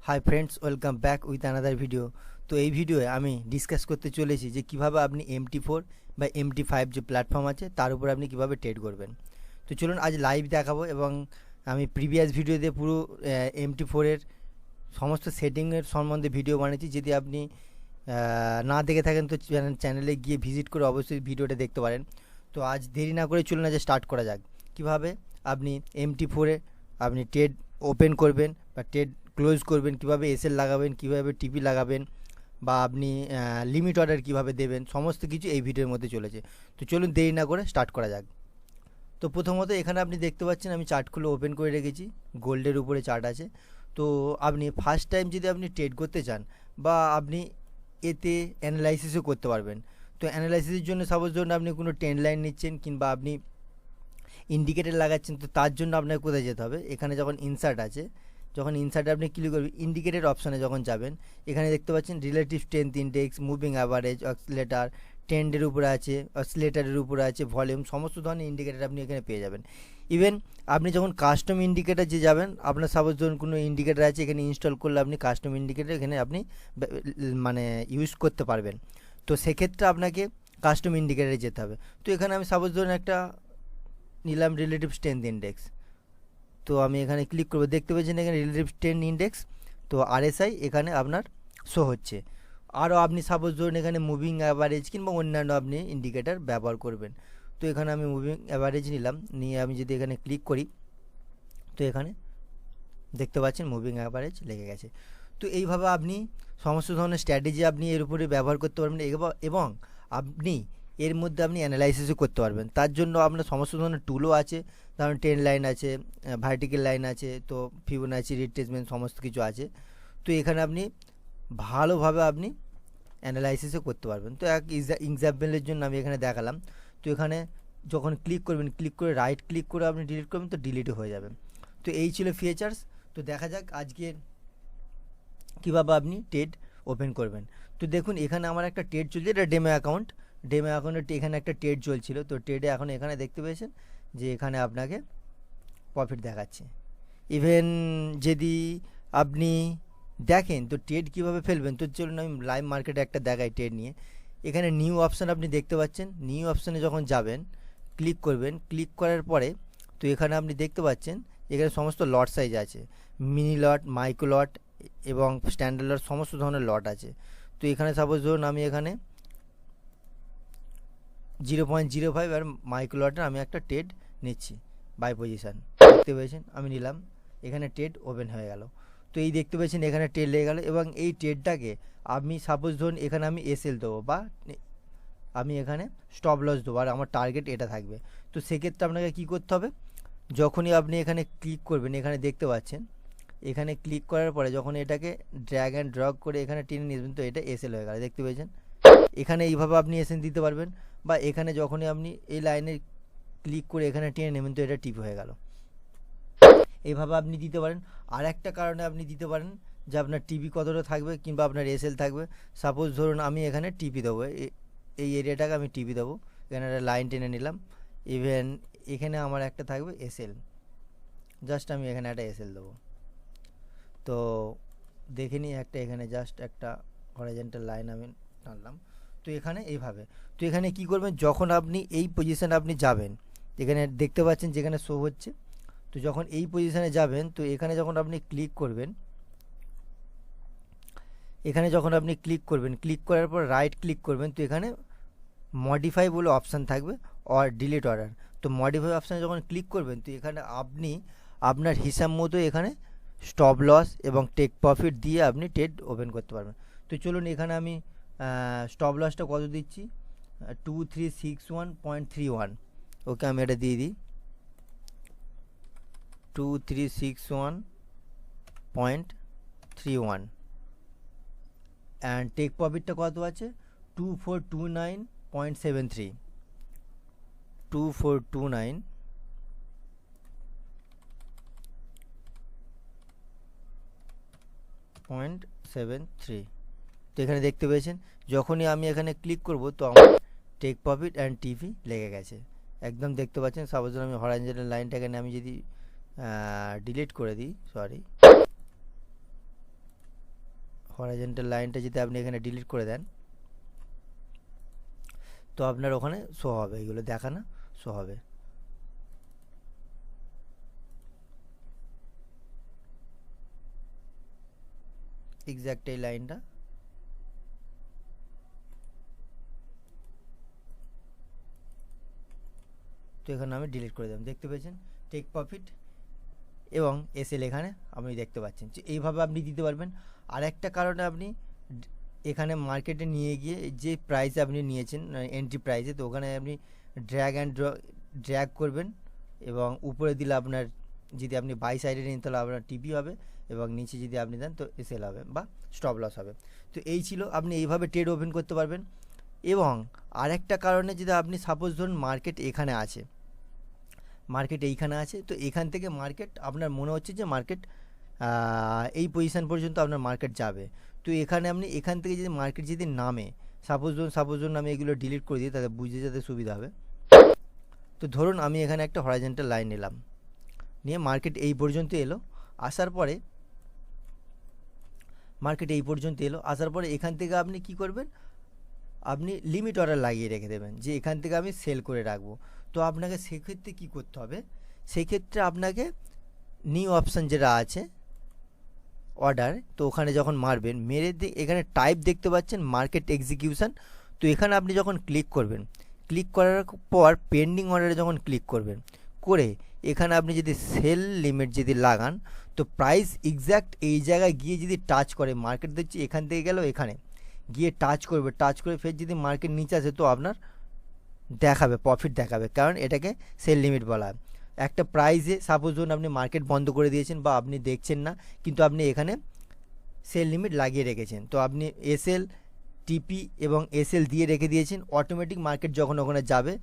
Hi friends, welcome back with another video. তো এই ভিডিওয়ে আমি ডিসকাস করতে চলেছি যে কিভাবে আপনি MT4 বা MT5 যে প্ল্যাটফর্ম আছে তার উপর আপনি কিভাবে ট্রেড করবেন। তো চলুন আজ লাইভ দেখাবো, এবং আমি প্রিভিয়াস ভিডিওতে পুরো MT4-এর সমস্ত সেটিংয়ের সম্বন্ধে ভিডিও বানিয়েছি। যদি আপনি না দেখে থাকেন তো চ্যানেলে গিয়ে ভিজিট করে অবশ্যই ভিডিওটা দেখতে পারেন। তো আজ দেরি না করে চলুন আজ স্টার্ট করা যাক। কিভাবে আপনি MT4-এ আপনি ট্রেড ওপেন করবেন বা ট্রেড ক্লোজ করবেন, কিভাবে এসএল লাগাবেন, কিভাবে টিপি লাগাবেন, বা আপনি লিমিট অর্ডার কীভাবে দেবেন, সমস্ত কিছু এই ভিডিওর মধ্যে চলেছে। তো চলুন দেরি না করে স্টার্ট করা যাক। তো প্রথমত এখানে আপনি দেখতে পাচ্ছেন আমি চার্টগুলো ওপেন করে রেখেছি, গোল্ডের উপরে চার্ট আছে। তো আপনি ফার্স্ট টাইম যদি আপনি ট্রেড করতে চান বা আপনি এতে অ্যানালাইসিসও করতে পারবেন। তো অ্যানালাইসিসের জন্য সাপোজ ধরুন আপনি কোনো ট্রেন্ড লাইন নিচ্ছেন কিংবা আপনি ইন্ডিকেটর লাগাচ্ছেন, তো তার জন্য আপনাকে কোথায় যেতে হবে, এখানে যখন ইনসার্ট আছে, যখন ইনসার্টে আপনি ক্লিক করবেন, ইন্ডিকেটর অপশানে যখন যাবেন, এখানে দেখতে পাচ্ছেন relative strength index, moving average, oscillator, ট্রেন্ডের উপরে আছে, অক্সিলেটারের উপরে আছে, ভলিউম, সমস্ত ধরনের ইন্ডিকেটর আপনি এখানে পেয়ে যাবেন। ইভেন আপনি যখন কাস্টম ইন্ডিকেটর যে যাবেন, আপনার সাপোজ ধরুন কোনো ইন্ডিকেটর আছে এখানে ইনস্টল করলে আপনি কাস্টম ইন্ডিকেটর এখানে আপনি মানে ইউজ করতে পারবেন। তো সেক্ষেত্রে আপনাকে কাস্টম ইন্ডিকেটারে যেতে হবে। তো এখানে আমি সাপোজ ধরুন একটা নিলাম রিলেটিভ স্ট্রেংথ ইন্ডেক্স। তো আমি এখানে ক্লিক করবো, দেখতে পাচ্ছেন এখানে রিলেটিভ স্ট্রেংথ ইন্ডেক্স, তো RSI এখানে আপনার শো হচ্ছে। আরও আপনি সাপোজ ধরুন এখানে মুভিং অ্যাভারেজ কিংবা অন্যান্য আপনি ইন্ডিকেটার ব্যবহার করবেন। তো এখানে আমি মুভিং অ্যাভারেজ নিলাম, নিয়ে আমি যদি এখানে ক্লিক করি তো এখানে দেখতে পাচ্ছেন মুভিং অ্যাভারেজ লেগে গেছে। তো এইভাবে আপনি সমস্ত ধরনের স্ট্র্যাটেজি আপনি এর উপরে ব্যবহার করতে পারবেন, এবং আপনি এর মধ্যে আপনি অ্যানালাইসিসও করতে পারবেন। তার জন্য আপনার সমস্ত ধরনের টুলও আছে, ধরুন ট্রেন্ড লাইন আছে, ভার্টিক্যাল লাইন আছে, তো ফিবোনাচি রিট্রেসমেন্ট সমস্ত কিছু আছে। তো এখানে আপনি ভালোভাবে আপনি অ্যানালাইসিসও করতে পারবেন। তো এক এক্সাম্পলের জন্য আমি এখানে দেখালাম। তো এখানে যখন ক্লিক করবেন, ক্লিক করে রাইট ক্লিক করে আপনি ডিলিট করবেন, তো ডিলিটও হয়ে যাবে। তো এই ছিল ফিচার্স। তো দেখা যাক আজকে কীভাবে আপনি ট্রেড ওপেন করবেন। তো দেখুন এখানে আমার একটা ট্রেড চলছে, এটা ডেমো অ্যাকাউন্টে এখানে একটা ট্রেড চলছিল। তো ট্রেডে এখন এখানে দেখতে পেয়েছেন যে এখানে আপনাকে প্রফিট দেখাচ্ছে। ইভেন যদি আপনি দেখেন তো ট্রেড কীভাবে ফেলবেন, তো চলুন আমি লাইভ মার্কেটে একটা দেখাই ট্রেড নিয়ে। এখানে নিউ অপশান আপনি দেখতে পাচ্ছেন, নিউ অপশানে যখন যাবেন ক্লিক করবেন, ক্লিক করার পরে তো এখানে আপনি দেখতে পাচ্ছেন এখানে সমস্ত লট সাইজ আছে, মিনি লট, মাইক্রো লট এবং স্ট্যান্ডার্ড লট, সমস্ত ধরনের লট আছে। তো এখানে সাপোজ ধরুন আমি এখানে 0.05 আর মাইক্রো লটের আমি একটা ট্রেড নিচ্ছি বাই পজিশান, দেখতে পেয়েছেন আমি নিলাম, এখানে ট্রেড ওপেন হয়ে গেল। তো এই দেখতে পেয়েছেন এখানে ট্রেড লেগে গেল, এবং এই ট্রেডটাকে আমি সাপোজ ধরুন এখানে আমি এসএল দেবো বা আমি এখানে স্টপ লস দেবো, আর আমার টার্গেট এটা থাকবে। তো সেক্ষেত্রে আপনাকে কী করতে হবে, যখনই আপনি এখানে ক্লিক করবেন, এখানে দেখতে পাচ্ছেন এখানে ক্লিক করার পরে যখন এটাকে ড্র্যাগ অ্যান্ড ড্রপ করে এখানে টেনে নিয়ে আসবেন, তো এটা এসএল হয়ে গেল, দেখতে পেয়েছেন। এখানে এইভাবে আপনি এসএল দিতে পারবেন, বা এখানে যখনই আপনি এই লাইনে ক্লিক করে এখানে টেনে নেবেন তো এটা টিপ হয়ে গেল, এইভাবে আপনি দিতে পারেন। আর একটা কারণে আপনি দিতে পারেন যে আপনার টিপি কতটা থাকবে কিংবা আপনার এসএল থাকবে। সাপোজ ধরুন আমি এখানে টিপি দেবো, এই এরিয়াটাকে আমি টিপি দেবো, এখানে একটা লাইন টেনে নিলাম। ইভেন এখানে আমার একটা থাকবে এসএল, জাস্ট আমি এখানে একটা এসএল দেবো। তো দেখে নিই একটা এখানে জাস্ট একটা হরাইজন্টাল লাইন আমি টানলাম। তো এখানে এইভাবে, তো এখানে কি করবেন, যখন আপনি এই পজিশানে আপনি যাবেন, এখানে দেখতে পাচ্ছেন যেখানে শো হচ্ছে, তো যখন এই পজিশানে যাবেন তো এখানে যখন আপনি ক্লিক করবেন, এখানে যখন আপনি ক্লিক করবেন, ক্লিক করার পর রাইট ক্লিক করবেন, তো এখানে মডিফাই বলে অপশান থাকবে, অর ডিলিট অর্ডার। তো মডিফাই অপশানে যখন ক্লিক করবেন তো এখানে আপনি আপনার হিসাব মতো এখানে স্টপ লস এবং টেক প্রফিট দিয়ে আপনি ট্রেড ওপেন করতে পারবেন। তো চলুন এখানে আমি স্টপ লসটা কত দিচ্ছি, 2361.31, ওকে আমি এটা দিয়ে দিই 2361.31, অ্যান্ড টেক প্রফিটটা কত আছে 2429.73, 2429.73। তো এখানে দেখতে পেয়েছেন যখনই আমি এখানে ক্লিক করব তো আমার টেক প্রফিট অ্যান্ড টিভি লেগে গেছে, একদম দেখতে পাচ্ছেন। সাপোজ আমি হরাইজন্টাল লাইনটাকে আমি যদি ডিলিট করে দিই, সরি, হরাইজন্টাল লাইনটা যদি আপনি এখানে ডিলিট করে দেন তো আপনার ওখানে শো হবে, এগুলো দেখানো শো হবে। এক্স্যাক্ট এই লাইনটা তো এখানে আমি ডিলিট করে দিলাম। দেখতে পেয়েছেন টেক প্রফিট এবং এসএল এখানে আপনি দেখতে পাচ্ছেন যে এইভাবে আপনি দিতে পারবেন। আর একটা কারণে আপনি এখানে মার্কেটে নিয়ে গিয়ে যে প্রাইসে আপনি নিয়েছেন এন্ট্রি প্রাইসে, তো ওখানে আপনি ড্র্যাগ করবেন এবং উপরে দিলে আপনার যদি আপনি বাই সাইডে নিন তাহলে আপনার টিপি হবে এবং নিচে যদি আপনি দেন তো এসএল হবে বা স্টপ লস হবে। তো এই ছিল, আপনি এইভাবে ট্রেড ওপেন করতে পারবেন। এবং আরেকটা কারণে যদি আপনি সাপোজ ধরুন মার্কেট এখানে আছে, মার্কেট এইখানে আছে, তো এখান থেকে মার্কেট আপনার মনে হচ্ছে যে মার্কেট এই পজিশান পর্যন্ত আপনার মার্কেট যাবে, তো এখানে আপনি এখান থেকে যদি মার্কেট যদি নামে, সাপোজ ধরুন আমি এগুলো ডিলিট করে দিই তাতে বুঝতে যাতে সুবিধা হবে। তো ধরুন আমি এখানে একটা হরাইজন্টাল লাইন নিলাম, নিয়ে মার্কেট এই পর্যন্ত এলো, আসার পরে আসার পরে এখান থেকে আপনি কি করবেন, আপনি লিমিট অর্ডার লাগিয়ে রেখে দেবেন যে এখান থেকে আমি সেল করে রাখবো। তো আপনাকে সেক্ষেত্রে কী করতে হবে, সেক্ষেত্রে আপনাকে নিউ অপশান যেটা আছে অর্ডার, তো ওখানে যখন মারবেন মেরে এখানে টাইপ দেখতে পাচ্ছেন মার্কেট এক্সিকিউশন, তো এখানে আপনি যখন ক্লিক করবেন, ক্লিক করার পর পেন্ডিং অর্ডারে যখন ক্লিক করবেন, করে এখানে আপনি যদি সেল লিমিট যদি লাগান তো প্রাইস এক্স্যাক্ট এই জায়গায় গিয়ে যদি টাচ করে, মার্কেট দেখছি এখান থেকে গেল এখানে গিয়ে টাচ করবে, টাচ করে ফের যদি মার্কেট নিচে আসে তো আপনার দেখাবে প্রফিট দেখাবে, কারণ এটাকে সেল লিমিট বলা হয়। একটা প্রাইসে সাপোজ ধরুন আপনি মার্কেট বন্ধ করে দিয়েছেন বা আপনি দেখছেন না, কিন্তু আপনি এখানে সেল লিমিট লাগিয়ে রেখেছেন, তো আপনি এসএল টিপি এবং এসএল দিয়ে রেখে দিয়েছেন, অটোমেটিক মার্কেট যখন ওখানে যাবে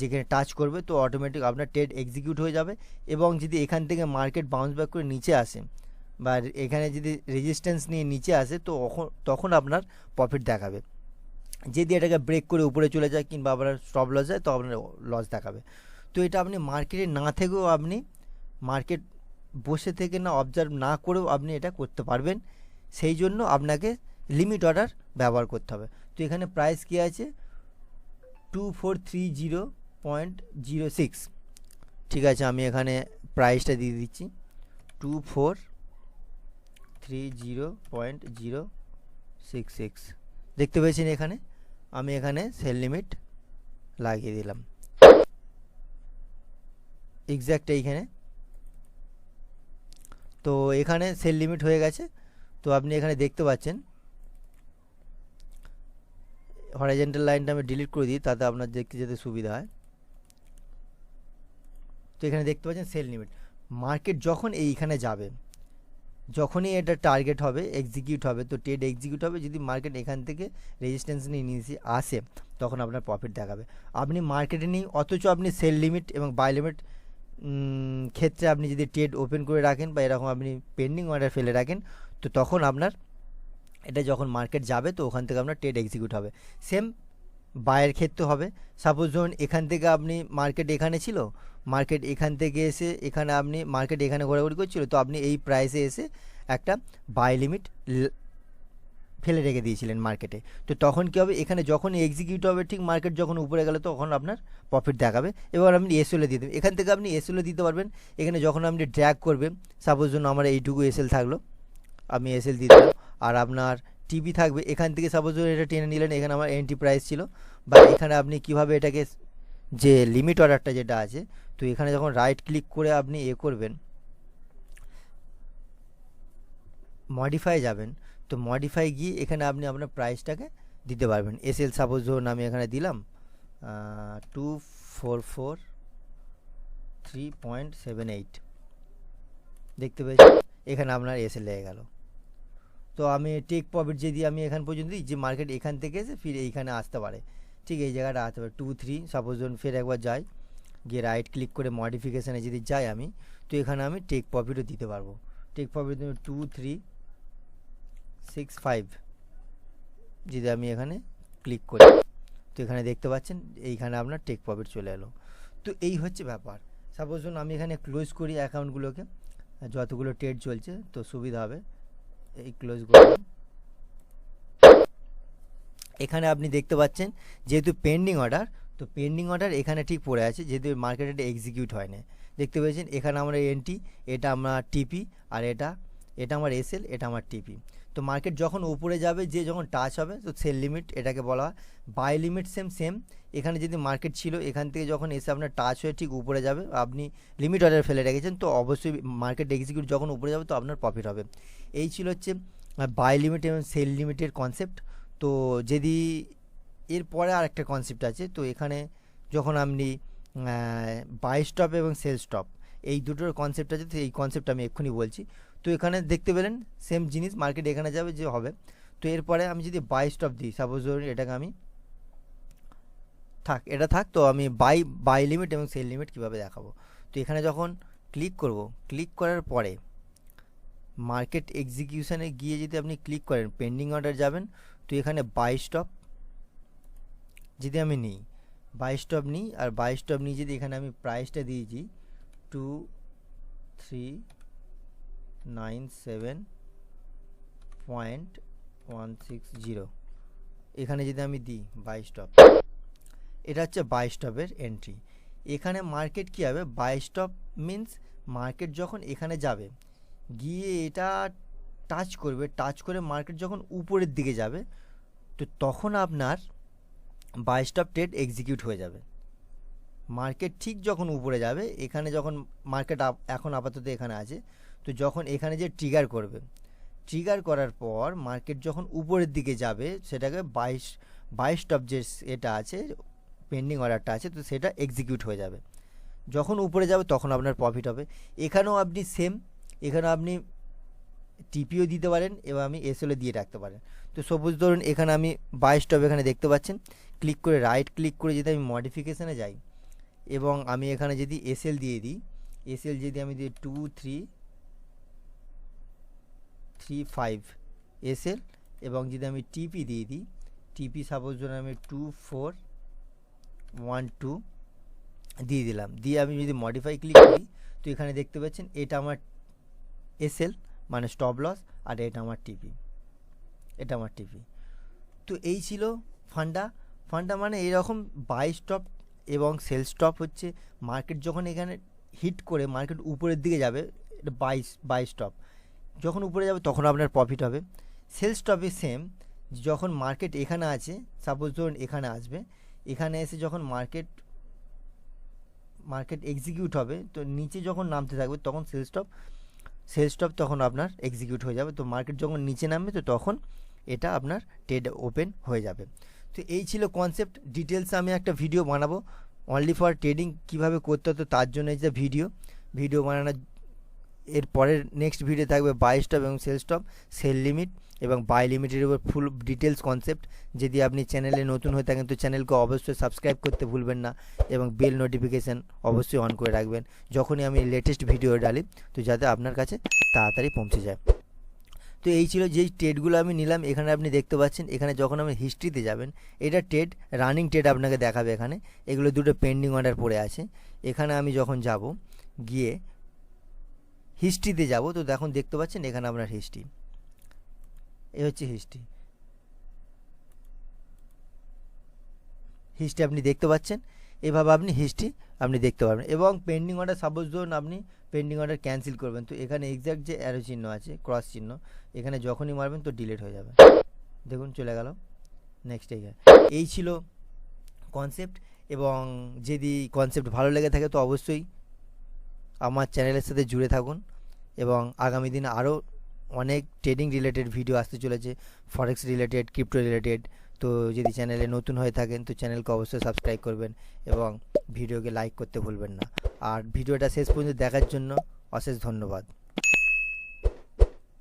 যেখানে টাচ করবে তো অটোমেটিক আপনার ট্রেড এক্সিকিউট হয়ে যাবে। এবং যদি এখান থেকে মার্কেট বাউন্স ব্যাক করে নিচে আসে বা এখানে যদি রেজিস্ট্যান্স নিয়ে নিচে আসে তো তখন আপনার প্রফিট দেখাবে। যদি এটাকে ব্রেক করে উপরে চলে যায় কিংবা আপনার স্টপ লস যায় তো আপনার লস দেখাবে। তো এটা আপনি মার্কেটে না থেকেও, আপনি মার্কেট বসে থেকে না অবজার্ভ না করেও আপনি এটা করতে পারবেন। সেই জন্য আপনাকে লিমিট অর্ডার ব্যবহার করতে হবে। তো এখানে প্রাইস কী আছে 2430.06, ঠিক আছে, আমি এখানে প্রাইসটা দিয়ে দিচ্ছি 2430.066। দেখতে পেয়েছেন এখানে আমি এখানে সেল লিমিট লাগিয়ে দিলাম এক্স্যাক্ট এইখানে, তো এখানে সেল লিমিট হয়ে গেছে। তো আপনি এখানে দেখতে পাচ্ছেন হরাইজন্টাল লাইনটা আমি ডিলিট করে দিই তাতে আপনার দেখতে যেতে সুবিধা হয়। তো এখানে দেখতে পাচ্ছেন সেল লিমিট, মার্কেট যখন এইখানে যাবে, যখনই এটা টার্গেট হবে এক্সিকিউট হবে, তো ট্রেড এক্সিকিউট হবে, যদি মার্কেট এখান থেকে রেজিস্ট্যান্স নিয়ে নিচে আসে তখন আপনার প্রফিট দেখাবে। আপনি মার্কেটে নেই অথচ আপনি সেল লিমিট এবং বাই লিমিট ক্ষেত্রে আপনি যদি ট্রেড ওপেন করে রাখেন বা এরকম আপনি পেন্ডিং অর্ডার ফেলে রাখেন তো তখন আপনার এটা যখন মার্কেট যাবে তো ওখান থেকে আপনার ট্রেড এক্সিকিউট হবে। সেম বায়ের ক্ষেত্রে হবে, সাপোজ ধরুন এখান থেকে আপনি মার্কেট এখানে ছিল, মার্কেট এখান থেকে এসে এখানে আপনি মার্কেট এখানে ঘোরাঘুরি করছিল, তো আপনি এই প্রাইসে এসে একটা বাই লিমিট ফেলে রেখে দিয়েছিলেন মার্কেটে, তো তখন কী হবে এখানে যখন এক্সিকিউট হবে ঠিক মার্কেট যখন উপরে গেলে তখন আপনার প্রফিট দেখাবে। এবার আপনি এসএলও দিয়ে দেবেন, এখান থেকে আপনি এসএলও দিতে পারবেন। এখানে যখন আপনি ড্র্যাগ করবেন, সাপোজ ধরুন আমার এইটুকু এসএল থাকলো, আমি এসএল দিয়ে দিলাম, আর আপনার টিভি থাকবে এখান থেকে সাপোজ ধরুন এটা টেনে নিলেন, এখানে আমার এন্ট্রি প্রাইস ছিল, বা এখানে আপনি কিভাবে এটাকে যে লিমিট অর্ডারটা যেটা আছে, তো এখানে যখন রাইট ক্লিক করে আপনি করবেন মডিফাই যাবেন, তো মডিফাই গিয়ে এখানে আপনি আপনার প্রাইসটাকে দিতে পারবেন। এসএল সাপোজ ধরুন আমি এখানে দিলাম 2443.78, দেখতে পেয়েছি এখানে আপনার এসএল লেগে গেল। তো আমি টেক প্রফিট যদি আমি এখান পর্যন্ত দিই যে মার্কেট এখান থেকে এসে ফির এইখানে আসতে পারে, ঠিক এই জায়গাটা আসতে পারে 23 সাপোজ ধরুন ফের একবার যাই, গিয়ে রাইট ক্লিক করে মডিফিকেশানে যদি যাই আমি, তো এখানে আমি টেক প্রফিটও দিতে পারবো। টেক প্রফিট 2365 যদি আমি এখানে ক্লিক করি তো এখানে দেখতে পাচ্ছেন এইখানে আপনার টেক প্রফিট চলে এলো। তো এই হচ্ছে ব্যাপার। সাপোজ ধরুন আমি এখানে ক্লোজ করি অ্যাকাউন্টগুলোকে, যতগুলো ট্রেড চলছে তো সুবিধা হবে, এই ক্লোজ করলাম, এখানে আপনি দেখতে পাচ্ছেন যেহেতু পেন্ডিং অর্ডার, তো পেন্ডিং অর্ডার এখানে ঠিক পড়ে আছে যেহেতু মার্কেটে এক্সিকিউট হয় না। দেখতে পেয়েছেন এখানে আমরা এনটি, এটা আমার টিপি, আর এটা আমার এসএল, এটা আমার টিপি। তো মার্কেট যখন উপরে যাবে, যে যখন টাচ হবে, তো সেল লিমিট এটাকে বলা হয়। বাই লিমিট সেম এখানে যদি মার্কেট ছিল, এখান থেকে যখন এসে আপনার টাচ হয়ে ঠিক উপরে যাবে, আপনি লিমিট অর্ডার ফেলে রেখেছেন, তো অবশ্যই মার্কেট এক্সিকিউট যখন উপরে যাবে তো আপনার প্রফিট হবে। এই ছিল হচ্ছে বাই লিমিট এবং সেল লিমিটের কনসেপ্ট। তো যদি এরপরে আর একটা কনসেপ্ট আছে, তো এখানে যখন আপনি বাই স্টপ এবং সেল স্টপ এই দুটোর কনসেপ্ট আছে, তো এই কনসেপ্ট আমি এক্ষুনি বলছি। তো এখানে দেখতে পেলেন সেম জিনিস, মার্কেট এখানে যাবে যে হবে। তো এরপরে আমি যদি বাই স্টপ দিই, সাপোজ ধরুন এটাকে আমি এটা থাক, তো আমি বাই লিমিট এবং সেল লিমিট কীভাবে দেখাবো। তো এখানে যখন ক্লিক করব, ক্লিক করার পরে মার্কেট এক্সিকিউশনে গিয়ে যদি আপনি ক্লিক করেন, পেন্ডিং অর্ডার যাবেন, তো এখানে বাই স্টপ যদি আমি নিই, বাই স্টপ নিই, আর বাই স্টপ নিয়ে যদি এখানে আমি প্রাইসটা দিয়েছি 2397.160, এখানে যদি আমি দিই বাই স্টপ, এটা হচ্ছে বাই স্টপের এন্ট্রি। এখানে মার্কেট কী হবে, বাই স্টপ মিন্স মার্কেট যখন এখানে যাবে, গিয়ে এটা টাচ করবে, টাচ করে মার্কেট যখন উপরের দিকে যাবে, তো তখন আপনার বাই স্টপ ট্রেড এক্সিকিউট হয়ে যাবে। মার্কেট ঠিক যখন উপরে যাবে, এখানে যখন মার্কেট এখন আপাতত এখানে আছে, তো যখন এখানে যে ট্রিগার করবে, ট্রিগার করার পর মার্কেট যখন উপরের দিকে যাবে, সেটাকে বাই স্টপ যে এটা আছে, পেন্ডিং অর্ডারটা আছে, তো সেটা এক্সিকিউট হয়ে যাবে। যখন উপরে যাবে তখন আপনার প্রফিট হবে। এখানেও আপনি সেম, এখানেও আপনি টিপিও দিতে পারেন এবং আমি এসএলও দিয়ে রাখতে পারেন। তো সপোজ ধরুন এখানে আমি বাই স্টপ এখানে দেখতে পাচ্ছেন, ক্লিক করে রাইট ক্লিক করে যদি আমি মডিফিকেশানে যাই এবং আমি এখানে যদি এসএল দিয়ে দিই, এসএল যদি আমি দিই 2335 এসএল, এবং যদি আমি টিপি দিয়ে দিই, টিপি সাপোজ ধরুন আমি 2412 দিয়ে দিলাম, দিয়ে আমি যদি মডিফাই ক্লিক করি, তো এখানে দেখতে পাচ্ছেন এটা আমার এসএল মানে স্টপ লস, আর এটা আমার টিপি, এটা আমার টিপি। তো এই ছিল ফান্ডা মানে এইরকম বাই স্টপ এবং সেল স্টপ হচ্ছে মার্কেট যখন এখানে হিট করে মার্কেট উপরের দিকে যাবে, এটা বাই স্টপ যখন উপরে যাবে তখন আপনার প্রফিট হবে। সেল স্টপে সেম, যখন মার্কেট এখানে আছে, সাপোজ ধরুন এখানে আসবে, এখানে এসে যখন মার্কেট এক্সিকিউট হবে, তো নিচে যখন নামতে থাকবে তখন সেল স্টপ তখন আপনার এক্সিকিউট হয়ে যাবে। তো মার্কেট যখন নিচে নামবে, তো তখন এটা আপনার ট্রেড ওপেন হয়ে যাবে। তো এই ছিল কনসেপ্ট। ডিটেলসে আমি একটা ভিডিও বানাবো অনলি ফর ট্রেডিং কীভাবে করতে হতো, তার জন্য এই যে ভিডিও বানানোর এর পরের নেক্সট ভিডিও থাকবে বাই স্টপ এবং সেল স্টপ, সেল লিমিট এবং বাই লিমিটের উপর ফুল ডিটেলস কনসেপ্ট। যদি আপনি চ্যানেলে নতুন হয়ে থাকেন তো চ্যানেলকে অবশ্যই সাবস্ক্রাইব করতে ভুলবেন না এবং বেল নোটিফিকেশান অবশ্যই অন করে রাখবেন যখনই আমি লেটেস্ট ভিডিও ডালি, তো যাতে আপনার কাছে তাড়াতাড়ি পৌঁছে যায়। তো এই ছিল যেই ট্রেডগুলো আমি নিলাম। এখানে আপনি দেখতে পাচ্ছেন, এখানে যখন আপনি হিস্ট্রিতে যাবেন, এটা ট্রেড রানিং ট্রেড আপনাকে দেখাবে। এখানে এগুলো দুটো পেন্ডিং অর্ডার পড়ে আছে। এখানে আমি যখন যাব, গিয়ে হিস্ট্রিতে যাব, তো দেখুন দেখতে পাচ্ছেন এখানে আপনার হিস্ট্রি, এই হচ্ছে হিস্ট্রি আপনি দেখতে পাচ্ছেন। এভাবে আপনি হিস্ট্রি দেখতে পারবেন। এবং পেন্ডিং অর্ডার সাপোজ ধরুন আপনি পেন্ডিং অর্ডার ক্যান্সেল করবেন, তো এখানে এক্স্যাক্ট যে অ্যারো চিহ্ন আছে, ক্রস চিহ্ন, এখানে যখনই মারবেন তো ডিলিট হয়ে যাবে, দেখুন চলে গেল নেক্সট। এই ছিল কনসেপ্ট। এবং যদি কনসেপ্ট ভালো লেগে থাকে তো অবশ্যই আমার চ্যানেলের সাথে জুড়ে থাকুন। এবং আগামী দিনে আরও অনেক ট্রেডিং রিলেটেড ভিডিও আসতে চলেছে, ফরেক্স রিলেটেড, ক্রিপ্টো রিলেটেড। তো যদি চ্যানেলে নতুন হয়ে থাকেন তো চ্যানেলকে অবশ্যই সাবস্ক্রাইব করবেন এবং ভিডিওকে লাইক করতে ভুলবেন না। আর ভিডিওটা শেষ পর্যন্ত দেখার জন্য অশেষ ধন্যবাদ।